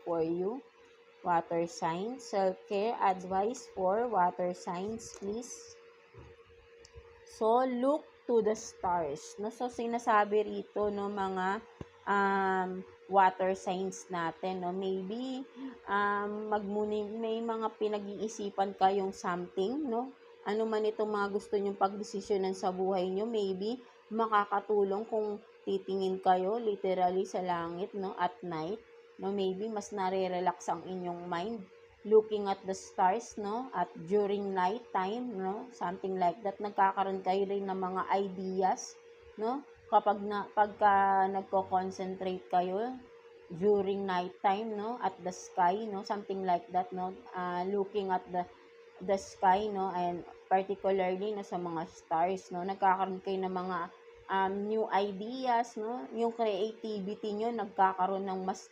for you, water signs. Self-care advice for water signs, please. So, look to the stars. No? So, sinasabi rito, no, mga water signs natin, no? Maybe, may mga pinag-iisipan kayong something, no? Ano man itong mga gusto nyong pagdesisyonan sa buhay nyo, maybe, makakatulong kung titingin kayo, literally, sa langit, no? At night, no? Maybe, mas nare-relax ang inyong mind looking at the stars, no, at during night time, no, something like that. Nagkakaroon kayo rin ng mga ideas, no, pagka nagko-concentrate kayo during night time, no, at the sky, no, something like that, no, looking at the sky, no, and particularly, no, sa mga stars, no, nagkakaroon kayo ng mga new ideas, no, yung creativity nyo nagkakaroon ng mas